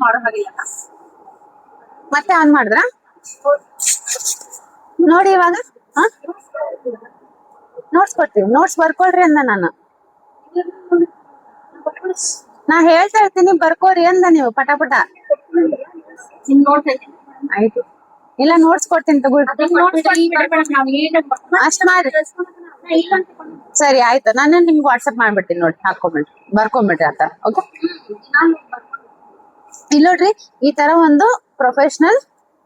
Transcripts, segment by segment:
ಮಾಡೋ ಹಾಗಿಲ್ಲ. ಮತ್ತೆ ಆನ್ ಮಾಡಿದ್ರ ನೋಡಿ ಇವಾಗ ನೋಟ್ಸ್ ಕೊಡ್ತೀವಿ. ನೋಟ್ಸ್ ಬರ್ಕೊಳ್ರಿ ಅಂದ ನಾನು. ನಾ ಹೇಳ್ತಾ ಇರ್ತೀನಿ ಬರ್ಕೋರಿ ಅಂದ ನೀವು ಪಟ ಪಟ. ಆಯ್ತು ಇಲ್ಲ ನೋಟ್ಸ್ ಕೊಡ್ತೀನಿ ತಗೊಳ್ರಿ. ಅಷ್ಟ್ ಮಾಡ್ರಿ ಸರಿ ಆಯ್ತು. ನಾನು ನಿಮ್ಗೆ ವಾಟ್ಸಪ್ ಮಾಡ್ಬಿಡ್ತೀನಿ ನೋಡಿ, ಹಾಕೊಂಬಿಡ್ರಿ ಬರ್ಕೊಂಬಿಡ್ರಿ ಆತ. ಓಕೆ ಇಲ್ಲಿ ನೋಡ್ರಿ, ಈ ತರ ಒಂದು ಪ್ರೊಫೆಷನಲ್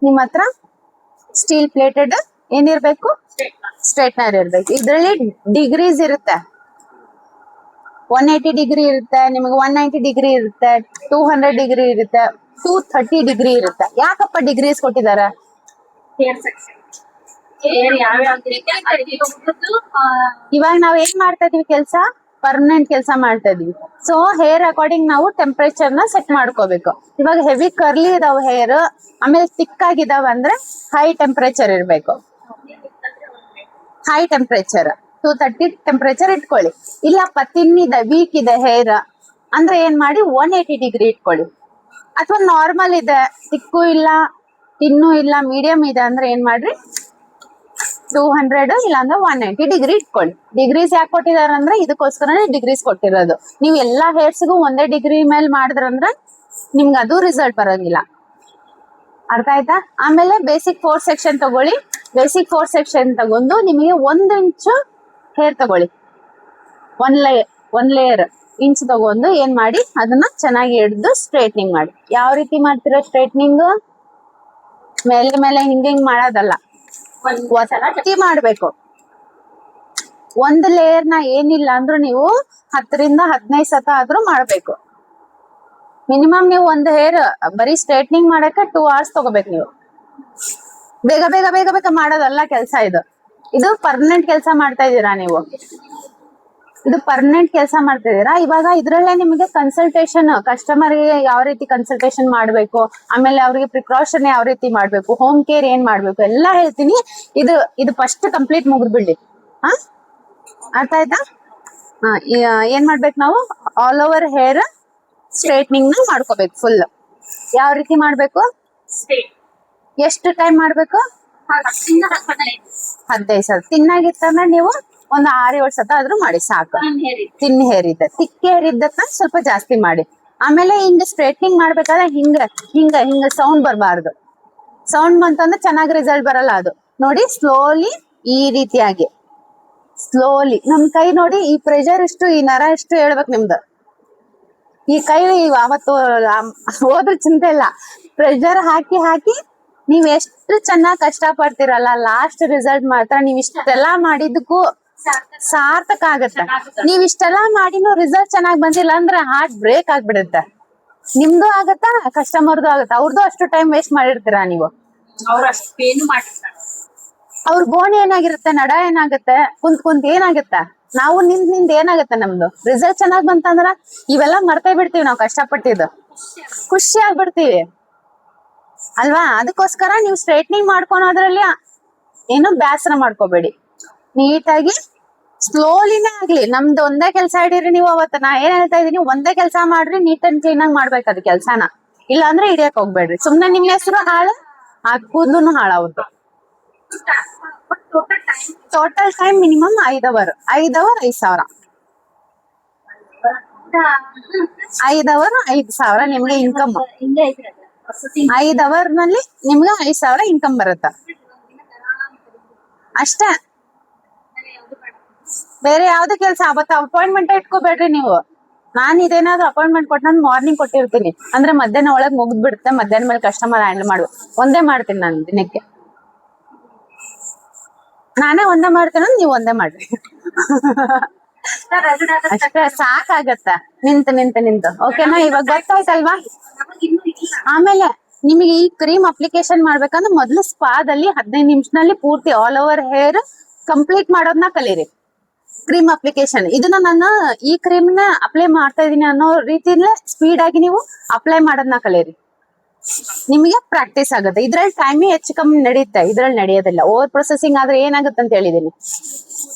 ನಿಮ್ ಹತ್ರ ಸ್ಟೀಲ್ ಪ್ಲೇಟೆಡ್ ಏನಿರ್ಬೇಕು, ಸ್ಟ್ರೈಟ್ನರ್ ಇರ್ಬೇಕು. ಇದ್ರಲ್ಲಿ ಡಿಗ್ರೀಸ್ ಇರುತ್ತೆ. 180 ಡಿಗ್ರಿ ಇರುತ್ತೆ, ನಿಮಗೆ 190 ಡಿಗ್ರಿ ಇರುತ್ತೆ, 200 ಡಿಗ್ರಿ ಇರುತ್ತೆ, 230 ಡಿಗ್ರಿ ಇರುತ್ತೆ. ಯಾಕಪ್ಪ ಡಿಗ್ರೀಸ್ ಕೊಟ್ಟಿದ್ದಾರೆ? ಇವಾಗ ನಾವ್ ಏನ್ ಮಾಡ್ತಾ ಇದೀವಿ ಕೆಲ್ಸ, ಪರ್ಮನೆಂಟ್ ಕೆಲಸ ಮಾಡ್ತಾ ಇದೀವಿ. ಸೊ ಹೇರ್ ಅಕಾರ್ಡಿಂಗ್ ನಾವು ಟೆಂಪರೇಚರ್ ನ ಸೆಟ್ ಮಾಡ್ಕೋಬೇಕು. ಇವಾಗ ಹೆವಿ ಕರ್ಲಿ ಇದಾವ ಹೇರ್, ಆಮೇಲೆ ಥಿಕ್ ಆಗಿದಾವ ಅಂದ್ರೆ ಹೈ ಟೆಂಪರೇಚರ್ ಇರ್ಬೇಕು. ಹೈ ಟೆಂಪರೇಚರ್ 230 ಟೆಂಪರೇಚರ್ ಇಟ್ಕೊಳ್ಳಿ. ಇಲ್ಲಪ್ಪ ತಿನ್ನಿದೆ ವೀಕ್ ಇದೆ ಹೇರ್ ಅಂದ್ರೆ ಏನ್ ಮಾಡಿ 180 ಡಿಗ್ರಿ ಇಟ್ಕೊಳ್ಳಿ. ಅಥವಾ ನಾರ್ಮಲ್ ಇದೆ, ತಿಕ್ಕು ಇಲ್ಲ ತಿನ್ನು ಇಲ್ಲ ಮೀಡಿಯಂ ಇದೆ ಅಂದ್ರೆ ಏನ್ ಮಾಡ್ರಿ 200 ಇಲ್ಲ ಅಂದ್ರೆ 190 ಡಿಗ್ರಿ ಇಟ್ಕೊಳ್ಳಿ. ಡಿಗ್ರೀಸ್ ಯಾಕೆ ಕೊಟ್ಟಿದಾರೆ ಅಂದ್ರೆ ಇದಕ್ಕೋಸ್ಕರನೇ ಡಿಗ್ರೀಸ್ ಕೊಟ್ಟಿರೋದು. ನೀವು ಎಲ್ಲಾ ಹೇರ್ಸ್ಗೂ ಒಂದೇ ಡಿಗ್ರಿ ಮೇಲೆ ಮಾಡಿದ್ರಂದ್ರೆ ನಿಮ್ಗೆ ಅದು ರಿಸಲ್ಟ್ ಬರೋಂಗಿಲ್ಲ. ಅರ್ಥ ಆಯ್ತಾ? ಆಮೇಲೆ ಬೇಸಿಕ್ 4 ಸೆಕ್ಷನ್ ತಗೊಳ್ಳಿ. ಬೇಸಿಕ್ 4 ಸೆಕ್ಷನ್ ತಗೊಂಡು ನಿಮಗೆ 1 ಇಂಚು ಹೇರ್ ತಗೊಳ್ಳಿ. ಒಂದ್ ಲೇಯರ್ ಇಂಚ್ ತಗೊಂಡು ಏನ್ ಮಾಡಿ ಅದನ್ನ ಚೆನ್ನಾಗಿ ಹಿಡ್ದು ಸ್ಟ್ರೈಟ್ನಿಂಗ್ ಮಾಡಿ. ಯಾವ ರೀತಿ ಮಾಡ್ತೀರಾ ಸ್ಟ್ರೈಟ್ನಿಂಗ್? ಮೇಲೆ ಮೇಲೆ ಹಿಂಗ್ ಮಾಡೋದಲ್ಲ, ಒತ್ತಿ ಮಾಡ್ಬೇಕು. ಒಂದ್ ಲೇಯರ್ ನ ಏನಿಲ್ಲ ಅಂದ್ರೂ ನೀವು 10 ರಿಂದ 15 ಸತ ಆದ್ರೂ ಮಾಡ್ಬೇಕು. ಮಿನಿಮಮ್ ನೀವು ಒಂದು ಹೇರ್ ಬರೀ ಸ್ಟ್ರೈಟ್ನಿಂಗ್ ಮಾಡಕ್ಕೆ 2 hours ತಗೋಬೇಕು ನೀವು. ಬೇಗ ಬೇಗ ಬೇಗ ಬೇಗ ಮಾಡೋದಲ್ಲ ಕೆಲಸ ಇದು. ಇದು ಪರ್ಮನೆಂಟ್ ಕೆಲಸ ಮಾಡ್ತಾ ಇದೀರಾ ನೀವು. ಇದು ಪರ್ಮನೆಂಟ್ ಕೆಲಸ ಮಾಡ್ತಾ ಇದೀರಾ. ಇವಾಗ ಇದ್ರಲ್ಲೇ ನಿಮಗೆ ಕನ್ಸಲ್ಟೇಷನ್, ಕಸ್ಟಮರ್ ಗೆ ಯಾವ ರೀತಿ ಕನ್ಸಲ್ಟೇಷನ್ ಮಾಡ್ಬೇಕು, ಆಮೇಲೆ ಅವ್ರಿಗೆ ಪ್ರಿಕಾಷನ್ ಯಾವ ರೀತಿ ಮಾಡ್ಬೇಕು, ಹೋಮ್ ಕೇರ್ ಏನ್ ಮಾಡ್ಬೇಕು ಎಲ್ಲ ಹೇಳ್ತೀನಿ. ಇದು ಫಸ್ಟ್ ಕಂಪ್ಲೀಟ್ ಮುಗಿದ್ಬಿಡ್ಲಿ. ಅರ್ಥ ಆಯ್ತಾ? ಏನ್ ಮಾಡ್ಬೇಕು ನಾವು, ಆಲ್ ಓವರ್ ಹೇರ್ ಸ್ಟ್ರೈಟ್ನಿಂಗ್ ನ ಮಾಡ್ಕೋಬೇಕು ಫುಲ್. ಯಾವ ರೀತಿ ಮಾಡ್ಬೇಕು, ಎಷ್ಟು ಟೈಮ್ ಮಾಡ್ಬೇಕು? 15 ಸಲ. ತಿನ್ನಾಗಿತ್ತಂದ್ರೆ ನೀವು ಒಂದು 6-7 ಸತ ಆದ್ರೂ ಮಾಡಿ ಸಾಕು. ತಿನ್ ಹೇರ್ ಇದೆ, ತಿಕ್ಕ ಹೇರ್ ಇದ್ದಕ್ಕ ಸ್ವಲ್ಪ ಜಾಸ್ತಿ ಮಾಡಿ. ಆಮೇಲೆ ಹಿಂಗ ಸ್ಟ್ರೈಟ್ನಿಂಗ್ ಮಾಡ್ಬೇಕಾದ್ರೆ ಹಿಂಗ ಹಿಂಗ ಹಿಂಗ ಸೌಂಡ್ ಬರಬಾರ್ದು. ಸೌಂಡ್ ಬಂತಂದ್ರೆ ಚೆನ್ನಾಗಿ ರಿಸಲ್ಟ್ ಬರಲ್ಲ. ಅದು ನೋಡಿ ಸ್ಲೋಲಿ ಈ ರೀತಿಯಾಗಿ ಸ್ಲೋಲಿ ನಮ್ ಕೈ ನೋಡಿ, ಈ ಪ್ರೆಷರ್ ಇಷ್ಟು, ಈ ನರ ಇಷ್ಟು ಹೇಳ್ಬೇಕು ನಿಮ್ದು. ಈ ಕೈ ಅವತ್ತು ಹೋದ್ರ ಚಿಂತೆ ಇಲ್ಲ. ಪ್ರೆಷರ್ ಹಾಕಿ ಹಾಕಿ ನೀವ್ ಎಷ್ಟು ಚೆನ್ನಾಗ್ ಕಷ್ಟ ಪಡ್ತಿರಲ್ಲ, ಲಾಸ್ಟ್ ರಿಸಲ್ಟ್ ಮಾತ್ರ ನೀವ್ ಇಷ್ಟೆಲ್ಲಾ ಮಾಡಿದಕ್ಕೂ ಸಾರ್ಥಕ ಆಗತ್ತೆ. ನೀವ್ ಇಷ್ಟೆಲ್ಲಾ ಮಾಡಿನೂ ರಿಸಲ್ಟ್ ಚೆನ್ನಾಗ್ ಬಂದಿಲ್ಲ ಅಂದ್ರೆ ಹಾರ್ಟ್ ಬ್ರೇಕ್ ಆಗ್ಬಿಡುತ್ತೆ. ನಿಮ್ದು ಆಗತ್ತ, ಕಸ್ಟಮರ್ದು ಆಗತ್ತ. ಅವ್ರದ್ದು ಅಷ್ಟು ಟೈಮ್ ವೇಸ್ಟ್ ಮಾಡಿರ್ತೀರಾ ನೀವು. ಅವ್ರ ಬೋನ್ ಏನಾಗಿರುತ್ತೆ, ನಡ ಏನಾಗುತ್ತೆ, ಕುಂತ್ ಏನಾಗುತ್ತೆ, ನಾವು ನಿಂದ್ ಏನಾಗತ್ತೆ, ನಮ್ದು ರಿಸಲ್ಟ್ ಚೆನ್ನಾಗ್ ಬಂತಂದ್ರ ಇವೆಲ್ಲಾ ಮರ್ತೇ ಬಿಡ್ತೀವಿ. ನಾವು ಕಷ್ಟಪಟ್ಟಿದ್ದು ಖುಷಿ ಆಗ್ಬಿಡ್ತೀವಿ ಅಲ್ವಾ? ಅದಕ್ಕೋಸ್ಕರ ನೀವು ಸ್ಟ್ರೈಟ್ನಿಂಗ್ ಮಾಡ್ಕೊಳೋದ್ರಲ್ಲಿ ಏನು ಬೇಸರ ಮಾಡ್ಕೋಬೇಡಿ. ನೀಟಾಗಿ ಸ್ಲೋಲಿನೇ ಆಗ್ಲಿ. ನಮ್ದು ಒಂದೇ ಕೆಲಸ ಹಿಡೀರಿ ನೀವು. ಅವತ್ತ ನಾ ಏನ್ ಹೇಳ್ತಾ ಇದೀನಿ, ಒಂದೇ ಕೆಲಸ ಮಾಡ್ರಿ, ನೀಟ್ ಅಂಡ್ ಕ್ಲೀನ್ ಆಗಿ ಮಾಡ್ಬೇಕು ಅದ್ ಕೆಲ್ಸಾನ. ಇಲ್ಲ ಅಂದ್ರೆ ಹಿಡಿಯಕ್ ಹೋಗ್ಬೇಡ್ರಿ. ಸುಮ್ನೆ ನಿಮ್ ಹೆಸರು ಹಾಳು, ಆ ಕೂದ್ಲುನು ಹಾಳಾವ್ದು. Total time minimum 5 hour. 5 hour 5,000. 5 hour 5,000 ನಿಮ್ಗೆ ಇನ್ಕಮ್. 5 hour ನಲ್ಲಿ ನಿಮ್ಗೆ 5,000 ಇನ್ಕಮ್ ಬರುತ್ತೆ ಅಷ್ಟೇ. ಬೇರೆ ಯಾವ್ದು ಕೆಲ್ಸ ಅವತ್ತ ಅಪಾಯಿಂಟ್ಮೆಂಟ್ ಇಟ್ಕೋಬೇಡ್ರಿ ನೀವು. ನಾನ್ ಇದೇನಾದ್ರು ಅಪಾಯಿಂಟ್ಮೆಂಟ್ ಕೊಟ್ಟು ನಾನು ಮಾರ್ನಿಂಗ್ ಕೊಟ್ಟಿರ್ತೀನಿ ಅಂದ್ರೆ ಮಧ್ಯಾಹ್ನ ಒಳಗ್ ಮುಗಿದ್ಬಿಡುತ್ತೆ. ಮಧ್ಯಾಹ್ನ ಮೇಲೆ ಕಸ್ಟಮರ್ ಹ್ಯಾಂಡಲ್ ಮಾಡ್ಬೇಕು. ಒಂದೇ ಮಾಡ್ತೀನಿ ನಾನು ದಿನಕ್ಕೆ. ನಾನೇ ಒಂದೇ ಮಾಡ್ತೀನಿ, ನೀವು ಒಂದೇ ಮಾಡ್ರಿ ಅಷ್ಟೇ ಸಾಕಾಗತ್ತ. ನಿಂತು ಓಕೆನಾ? ಇವಾಗ ಗೊತ್ತಾಯ್ತಲ್ವಾ? ಆಮೇಲೆ ನಿಮಗೆ ಈ ಕ್ರೀಮ್ ಅಪ್ಲಿಕೇಶನ್ ಮಾಡ್ಬೇಕಂದ್ರೆ ಮೊದ್ಲು ಸ್ಪಾದಲ್ಲಿ 15 ನಿಮಿಷದಲ್ಲಿ ಪೂರ್ತಿ ಆಲ್ ಓವರ್ ಹೇರ್ ಕಂಪ್ಲೀಟ್ ಮಾಡೋದನ್ನ ಕಲೀರಿ. ಕ್ರೀಮ್ ಅಪ್ಲಿಕೇಶನ್ ಇದನ್ನ ನಾನು ಈ ಕ್ರೀಮ್ ನ ಅಪ್ಲೈ ಮಾಡ್ತಾ ಇದೀನಿ ಅನ್ನೋ ರೀತಿಲೇ ಸ್ಪೀಡ್ ಆಗಿ ನೀವು ಅಪ್ಲೈ ಮಾಡೋದನ್ನ ಕಲೀರಿ. ನಿಮಗೆ ಪ್ರಾಕ್ಟೀಸ್ ಆಗುತ್ತೆ. ಇದ್ರಲ್ಲಿ ಟೈಮ್ ಹೆಚ್ಚು ಕಮ್ಮಿ ನಡೆಯುತ್ತೆ, ಇದ್ರಲ್ಲಿ ನಡೆಯೋದಿಲ್ಲ. ಓವರ್ ಪ್ರೊಸೆಸಿಂಗ್ ಆದ್ರೆ ಏನಾಗುತ್ತೆ ಅಂತ ಹೇಳಿದೀನಿ.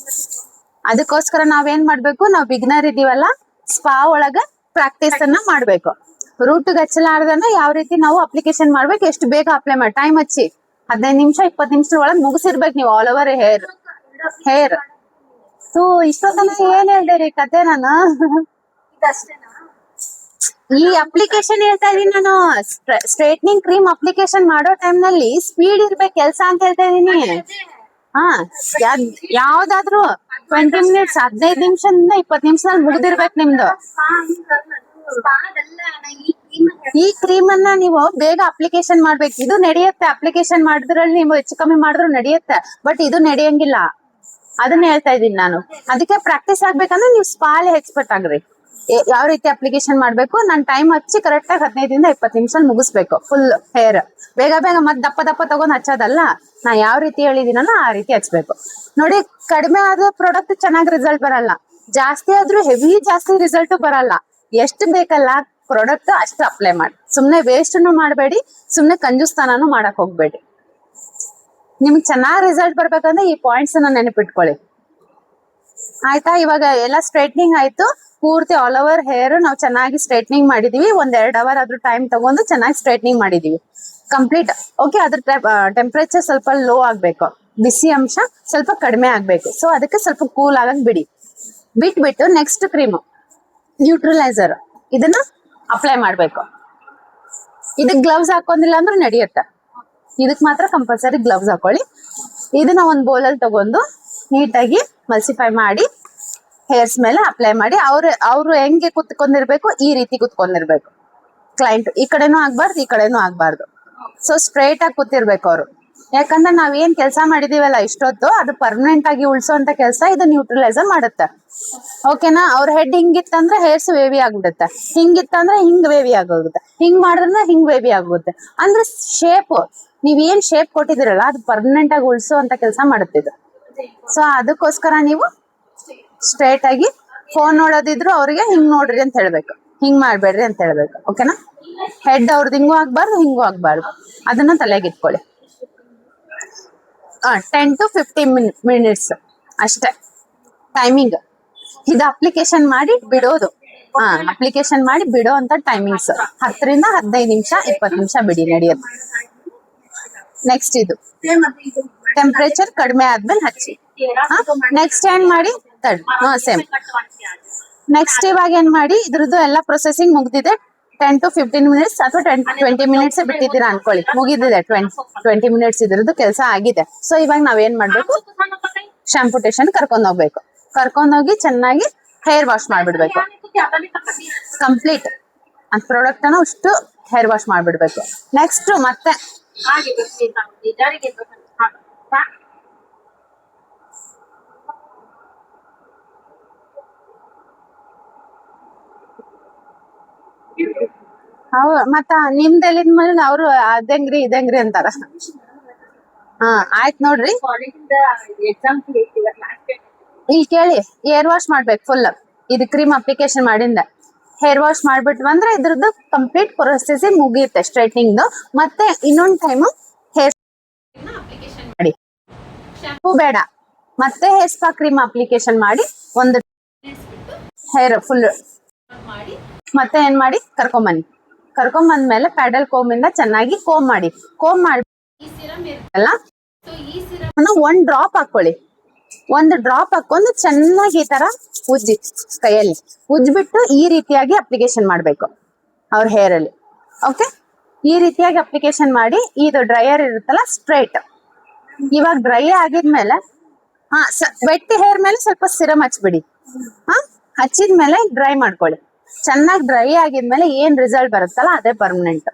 ಅದಕ್ಕೋಸ್ಕರ ನಾವೇನ್ ಮಾಡ್ಬೇಕು, ನಾವ್ ಬಿಗ್ನರ್ ಇದೀವಲ್ಲ, ಸ್ಪಾ ಒಳಗ ಪ್ರಾಕ್ಟೀಸ್ ಅನ್ನ ಮಾಡ್ಬೇಕು. ರೂಟ್ಗೆ ಹಚ್ಚಲಾರ್ದನ ಯಾವ ರೀತಿ ನಾವು ಅಪ್ಲಿಕೇಶನ್ ಮಾಡ್ಬೇಕು, ಎಷ್ಟು ಬೇಗ ಅಪ್ಲೈ ಮಾಡಿ ಟೈಮ್ ಹಚ್ಚಿ 15 ನಿಮಿಷ 20 ನಿಮಿಷದ ಒಳಗೆ ಮುಗಿಸಿರ್ಬೇಕು ನೀವು ಆಲ್ ಓವರ್ ಹೇರ್. ಸೊ ಇಷ್ಟೊತ್ತನ ಏನ್ ಹೇಳ್ದೆ ಕತೆ ನಾನು ಈ ಅಪ್ಲಿಕೇಶನ್ ಹೇಳ್ತಾ ಇದೀನಿ ನಾನು. ಸ್ಟ್ರೈಟ್ನಿಂಗ್ ಕ್ರೀಮ್ ಅಪ್ಲಿಕೇಶನ್ ಮಾಡೋ ಟೈಮ್ ನಲ್ಲಿ ಸ್ಪೀಡ್ ಇರ್ಬೇಕು ಕೆಲ್ಸ ಅಂತ ಹೇಳ್ತಾ ಇದೀನಿ. ಹಾ ಯಾವ್ದಾದ್ರು 20 ಮಿನಿಟ್ಸ್ 15 ನಿಮಿಷದಿಂದ 20 ನಿಮಿಷದಲ್ಲಿ ಮುಗ್ದಿರ್ಬೇಕು ನಿಮ್ದು. ಈ ಕ್ರೀಮ್ ಅನ್ನ ನೀವು ಬೇಗ ಅಪ್ಲಿಕೇಶನ್ ಮಾಡ್ಬೇಕು. ಇದು ನಡೆಯುತ್ತೆ ಅಪ್ಲಿಕೇಶನ್ ಮಾಡಿದ್ರಲ್ಲಿ ನೀವು ಹೆಚ್ಚು ಕಮ್ಮಿ ಮಾಡಿದ್ರು ನಡೆಯುತ್ತೆ, ಬಟ್ ಇದು ನಡೆಯಂಗಿಲ್ಲ. ಅದನ್ನ ಹೇಳ್ತಾ ಇದೀನಿ ನಾನು. ಅದಕ್ಕೆ ಪ್ರಾಕ್ಟೀಸ್ ಆಗ್ಬೇಕಂದ್ರೆ ನೀವು ಸ್ಪಾಲ್ ಎಕ್ಸ್ಪರ್ಟ್ ಆಗ್ರಿ. ಯಾವ ರೀತಿ ಅಪ್ಲಿಕೇಶನ್ ಮಾಡ್ಬೇಕು, ನಾನ್ ಟೈಮ್ ಹಚ್ಚಿ ಕರೆಕ್ಟ್ ಆಗಿ 15ರಿಂದ 20 ನಿಮಿಷ ಮುಗಿಸ್ಬೇಕು ಫುಲ್ ಹೇರ್. ಬೇಗ ಬೇಗ ಮತ್ ದಪ್ಪ ದಪ್ಪ ತಗೊಂಡ್ ಹಚ್ಚೋದಲ್ಲ, ನಾ ಯಾವ ರೀತಿ ಹೇಳಿದೀನಲ್ಲ ಆ ರೀತಿ ಹಚ್ಬೇಕು. ನೋಡಿ, ಕಡಿಮೆ ಆದ ಪ್ರಾಡಕ್ಟ್ ಚೆನ್ನಾಗಿ ರಿಸಲ್ಟ್ ಬರಲ್ಲ, ಜಾಸ್ತಿ ಆದ್ರೂ ಹೆವಿ ಜಾಸ್ತಿ ರಿಸಲ್ಟ್ ಬರಲ್ಲ. ಎಷ್ಟು ಬೇಕಲ್ಲ ಪ್ರಾಡಕ್ಟ್ ಅಷ್ಟು ಅಪ್ಲೈ ಮಾಡಿ. ಸುಮ್ನೆ ವೇಸ್ಟ್ ಮಾಡಬೇಡಿ, ಸುಮ್ನೆ ಕಂಜೂಸ್ತಾನೂ ಮಾಡಕ್ ಹೋಗ್ಬೇಡಿ. ನಿಮ್ಗೆ ಚೆನ್ನಾಗ್ ರಿಸಲ್ಟ್ ಬರ್ಬೇಕಂದ್ರೆ ಈ ಪಾಯಿಂಟ್ಸ್ ನೆನಪಿಟ್ಕೊಳ್ಳಿ ಆಯ್ತಾ. ಇವಾಗ ಎಲ್ಲ ಸ್ಟ್ರೈಟ್ನಿಂಗ್ ಆಯ್ತು, ಪೂರ್ತಿ ಆಲ್ ಓವರ್ ಹೇರ್ ನಾವು ಚೆನ್ನಾಗಿ ಸ್ಟ್ರೈಟ್ನಿಂಗ್ ಮಾಡಿದೀವಿ. 1-2 ಅವರ್ ಅದ್ರ ಟೈಮ್ ತಗೊಂಡು ಚೆನ್ನಾಗಿ ಸ್ಟ್ರೈಟ್ನಿಂಗ್ ಮಾಡಿದೀವಿ ಕಂಪ್ಲೀಟ್. ಓಕೆ, ಅದ್ರ ಟೆಂಪರೇಚರ್ ಸ್ವಲ್ಪ ಲೋ ಆಗ್ಬೇಕು, ಬಿಸಿ ಅಂಶ ಸ್ವಲ್ಪ ಕಡಿಮೆ ಆಗ್ಬೇಕು. ಸೊ ಅದಕ್ಕೆ ಸ್ವಲ್ಪ ಕೂಲ್ ಆಗಕ್ ಬಿಟ್ಬಿಟ್ಟು ನೆಕ್ಸ್ಟ್ ಕ್ರೀಮ್ ನ್ಯೂಟ್ರಲೈಸರ್ ಇದನ್ನ ಅಪ್ಲೈ ಮಾಡ್ಬೇಕು. ಇದಕ್ ಗ್ಲೌಸ್ ಹಾಕೊಂಡಿಲ್ಲ ಅಂದ್ರೂ ನಡೆಯುತ್ತೆ, ಇದಕ್ ಮಾತ್ರ ಕಂಪಲ್ಸರಿ ಗ್ಲೌಸ್ ಹಾಕೊಳ್ಳಿ. ಇದನ್ನ ಒಂದ್ ಬೌಲಲ್ಲಿ ತಗೊಂಡು ನೀಟಾಗಿ ಮಲ್ಸಿಫೈ ಮಾಡಿ ಹೇರ್ಸ್ ಮೇಲೆ ಅಪ್ಲೈ ಮಾಡಿ. ಅವ್ರು ಹೆಂಗೆ ಕುತ್ಕೊಂಡಿರ್ಬೇಕು, ಈ ರೀತಿ ಕುತ್ಕೊಂಡಿರ್ಬೇಕು. ಕ್ಲೈಂಟ್ ಈ ಕಡೆನೂ ಆಗ್ಬಾರ್ದು, ಈ ಕಡೆನೂ ಆಗ್ಬಾರ್ದು. ಸೊ ಸ್ಟ್ರೈಟ್ ಆಗಿ ಕೂತಿರ್ಬೇಕು ಅವರು. ಯಾಕಂದ್ರೆ ನಾವ್ ಏನ್ ಕೆಲಸ ಮಾಡಿದೀವಲ್ಲ ಇಷ್ಟೊತ್ತು, ಅದು ಪರ್ಮನೆಂಟ್ ಆಗಿ ಉಳ್ಸೋಂತ ಕೆಲಸ ಇದು ನ್ಯೂಟ್ರಲೈಸರ್ ಮಾಡುತ್ತೆ. ಓಕೆನಾ. ಅವ್ರ ಹೆಡ್ ಹಿಂಗಿತ್ತಂದ್ರೆ ಹೇರ್ಸ್ ವೇವಿ ಆಗ್ಬಿಡುತ್ತೆ, ಹಿಂಗಿತ್ತಂದ್ರೆ ಹಿಂಗ್ ವೇವಿ ಆಗೋಗುತ್ತೆ, ಹಿಂಗ್ ಮಾಡಿದ್ರೆ ಹಿಂಗ್ ವೇವಿ ಆಗುತ್ತೆ. ಅಂದ್ರೆ ಶೇಪ್, ನೀವ್ ಏನ್ ಶೇಪ್ ಕೊಟ್ಟಿದಿರಲ್ಲ ಅದು ಪರ್ಮನೆಂಟ್ ಆಗಿ ಉಳ್ಸೋ ಕೆಲಸ ಮಾಡುತ್ತಿದ್ದು. ಸೊ ಅದಕ್ಕೋಸ್ಕರ ನೀವು ಸ್ಟ್ರೈಟ್ ಆಗಿ ಫೋನ್ ನೋಡೋದಿದ್ರು ಅವ್ರಿಗೆ ಹಿಂಗ್ ನೋಡ್ರಿ ಅಂತ ಹೇಳ್ಬೇಕು, ಹಿಂಗ್ ಮಾಡ್ಬೇಡ್ರಿ ಅಂತ ಹೇಳ್ಬೇಕು. ಓಕೆನಾ. ಹೆಡ್ ಅವ್ರದ್ದು ಹಿಂಗೂ ಆಗ್ಬಾರ್ದು, ಹಿಂಗೂ ಆಗ್ಬಾರ್ದು, ಅದನ್ನ ತಲೆಗೆ ಇಟ್ಕೊಳ್ಳಿ. 10 to 15 ಮಿನಿಟ್ಸ್ ಅಷ್ಟೇ ಟೈಮಿಂಗ್. ಇದು ಅಪ್ಲಿಕೇಶನ್ ಮಾಡಿ ಬಿಡೋದು. ಅಪ್ಲಿಕೇಶನ್ ಮಾಡಿ ಬಿಡೋ ಅಂತ ಟೈಮಿಂಗ್ಸ್ 10ರಿಂದ 15 ನಿಮಿಷ 20 ನಿಮಿಷ ಬಿಡಿ, ನಡೆಯುತ್ತೆ. ನೆಕ್ಸ್ಟ್ ಇದು ಟೆಂಪರೇಚರ್ ಕಡಿಮೆ ಆದ್ಮೇಲೆ ಹಚ್ಚಿ. ನೆಕ್ಸ್ಟ್ ಏನ್ ಮಾಡಿ ಸೇಮ್. ನೆಕ್ಸ್ಟ್ ಇವಾಗ ಏನ್ ಮಾಡಿ, ಇದ್ರದ್ದು ಎಲ್ಲ ಪ್ರೊಸೆಸಿಂಗ್ ಮುಗ್ದಿದೆ. 10 to 15 ಮಿನಿಟ್ಸ್ ಅಥವಾ 20 ಮಿನಿಟ್ಸ್ ಬಿಟ್ಟಿದ್ದೀರಾ ಅನ್ಕೊಳ್ಳಿ, ಮುಗಿದಿದೆ. 20 ಮಿನಿಟ್ಸ್ ಇದ್ರದ್ದು ಕೆಲಸ ಆಗಿದೆ. ಸೊ ಇವಾಗ ನಾವೇನ್ ಮಾಡ್ಬೇಕು, ಶಾಂಪೂ ಸ್ಟೇಷನ್ ಕರ್ಕೊಂಡೋಗ್ಬೇಕು. ಕರ್ಕೊಂಡೋಗಿ ಚೆನ್ನಾಗಿ ಹೇರ್ ವಾಶ್ ಮಾಡ್ಬಿಡ್ಬೇಕು ಕಂಪ್ಲೀಟ್. ಆ ಪ್ರಾಡಕ್ಟ್ ಅನ್ನು ಅಷ್ಟು ಹೇರ್ ವಾಶ್ ಮಾಡ್ಬಿಡ್ಬೇಕು. ನೆಕ್ಸ್ಟ್ ಮತ್ತೆ ಮತ್ತ ನಿಮ್ದೆಲ್ಲಿದ್ ಮೇಲೆ ಅವ್ರು ಅದಂಗ್ರಿ ಇದಂಗ್ರಿ ಅಂತಾರ. ಆಯ್ತ್ ನೋಡ್ರಿ, ಇಲ್ಲಿ ಕೇಳಿ. ಹೇರ್ ವಾಶ್ ಮಾಡ್ಬೇಕು ಫುಲ್. ಇದು ಕ್ರೀಮ್ ಅಪ್ಲಿಕೇಶನ್ ಮಾಡಿಂದ ಹೇರ್ ವಾಶ್ ಮಾಡ್ಬಿಟ್ವಿ ಅಂದ್ರೆ ಇದ್ರದ್ದು ಕಂಪ್ಲೀಟ್ ಪ್ರೊಸೆಸಿಂಗ್ ಮುಗಿಯುತ್ತೆ ಸ್ಟ್ರೈಟ್ನಿಂಗ್. ಮತ್ತೆ ಇನ್ನೊಂದ್ ಟೈಮ್ ಹೇರ್ ಅಪ್ಲಿಕೇಶನ್ ಮಾಡಿ, ಶಾಂಪೂ ಬೇಡ, ಮತ್ತೆ ಹೇರ್ ಸ್ಪಾ ಕ್ರೀಮ್ ಅಪ್ಲಿಕೇಶನ್ ಮಾಡಿ ಒಂದು ಹೇರ್ ಫುಲ್ ಮಾಡಿ ಮತ್ತೆ ಏನ್ ಮಾಡಿ ಕರ್ಕೊಂಬಂದ್ಮೇಲೆ ಪ್ಯಾಡಲ್ ಕೋಮ್ ಇಂದ ಚೆನ್ನಾಗಿ ಕೋಮ್ ಮಾಡಿ ಈ ಸಿರಮ್ ಇರುತ್ತಲ್ಲ, ಈ ಸಿರಮ್ 1 ಡ್ರಾಪ್ ಹಾಕೊಳ್ಳಿ. 1 ಡ್ರಾಪ್ ಹಾಕೊಂಡು ಚೆನ್ನಾಗಿ ಈ ತರ ಉಜ್ಜಿ, ಕೈಯಲ್ಲಿ ಉಜ್ಬಿಟ್ಟು ಈ ರೀತಿಯಾಗಿ ಅಪ್ಲಿಕೇಶನ್ ಮಾಡ್ಬೇಕು ಅವ್ರ ಹೇರ್ ಅಲ್ಲಿ. ಓಕೆ, ಈ ರೀತಿಯಾಗಿ ಅಪ್ಲಿಕೇಶನ್ ಮಾಡಿ. ಇದು ಡ್ರೈಯರ್ ಇರುತ್ತಲ್ಲ ಸ್ಟ್ರೈಟ್. ಇವಾಗ ಡ್ರೈ ಆಗಿದ್ಮೇಲೆ ವೆಟ್ ಹೇರ್ ಮೇಲೆ ಸ್ವಲ್ಪ ಸಿರಮ್ ಹಚ್ಬಿಡಿ. ಹಚ್ಚಿದ್ಮೇಲೆ ಡ್ರೈ ಮಾಡ್ಕೊಳ್ಳಿ. ಚೆನ್ನಾಗಿ ಡ್ರೈ ಆಗಿದ್ಮೇಲೆ ಏನ್ ರಿಸಲ್ಟ್ ಬರುತ್ತಲ್ಲ ಅದೇ ಪರ್ಮನೆಂಟ್.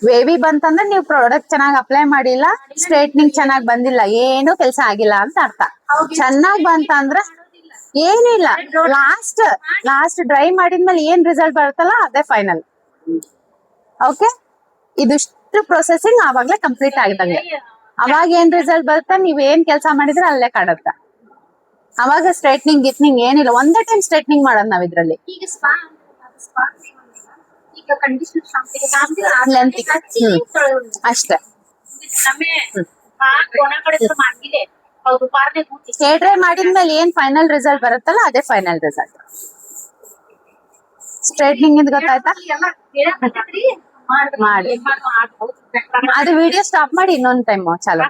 ವೇವಿ ಬಂತಂದ್ರೆ ನೀವು ಪ್ರಾಡಕ್ಟ್ ಚೆನ್ನಾಗಿ ಅಪ್ಲೈ ಮಾಡಿಲ್ಲ, ಸ್ಟ್ರೈಟ್ನಿಂಗ್ ಚೆನ್ನಾಗಿ ಬಂದಿಲ್ಲ, ಏನು ಕೆಲಸ ಆಗಿಲ್ಲ ಅಂತ ಅರ್ಥ. ಚೆನ್ನಾಗ್ ಬಂತಂದ್ರೆ ಏನಿಲ್ಲ, ಲಾಸ್ಟ್ ಡ್ರೈ ಮಾಡಿದ್ಮೇಲೆ ಏನ್ ರಿಸಲ್ಟ್ ಬರುತ್ತಲ್ಲ ಅದೇ ಫೈನಲ್. ಓಕೆ, ಇದಿಷ್ಟು ಪ್ರೊಸೆಸಿಂಗ್ ಆವಾಗ್ಲೇ ಕಂಪ್ಲೀಟ್ ಆಗಿದಂಗೆ. ಅವಾಗ ಏನ್ ರಿಸಲ್ಟ್ ಬರುತ್ತೆ, ನೀವ್ ಏನ್ ಕೆಲಸ ಮಾಡಿದ್ರೆ ಅಲ್ಲೇ ಕಾಣುತ್ತೆ. ಅವಾಗ ಸ್ಟ್ರೈಟ್ನಿಂಗ್ ಗಿಟ್ನಿಂಗ್ ಏನಿಲ್ಲ, ಒಂದೇ ಟೈಮ್ ಸ್ಟ್ರೈಟ್ನಿಂಗ್ ಮಾಡೋದು ನಾವ್ ಇದ್ರಲ್ಲಿ. ಅಷ್ಟೇ. ಹೇರ್ ಡ್ರೈ ಮಾಡಿದ್ಮೇಲೆ ಏನ್ ಫೈನಲ್ ರಿಸಲ್ಟ್ ಬರುತ್ತಲ್ಲ ಅದೇ ಫೈನಲ್ ರಿಸಲ್ಟ್. ಸ್ಟ್ರೈಟ್ನಿಂಗ್ ಇದ್ ಗೊತ್ತಾಯ್ತಾ? ಮಾಡಿ ಅದು ವಿಡಿಯೋ ಸ್ಟಾಪ್ ಮಾಡಿ ಇನ್ನೊಂದ್ ಟೈಮ್ ಚಾಲು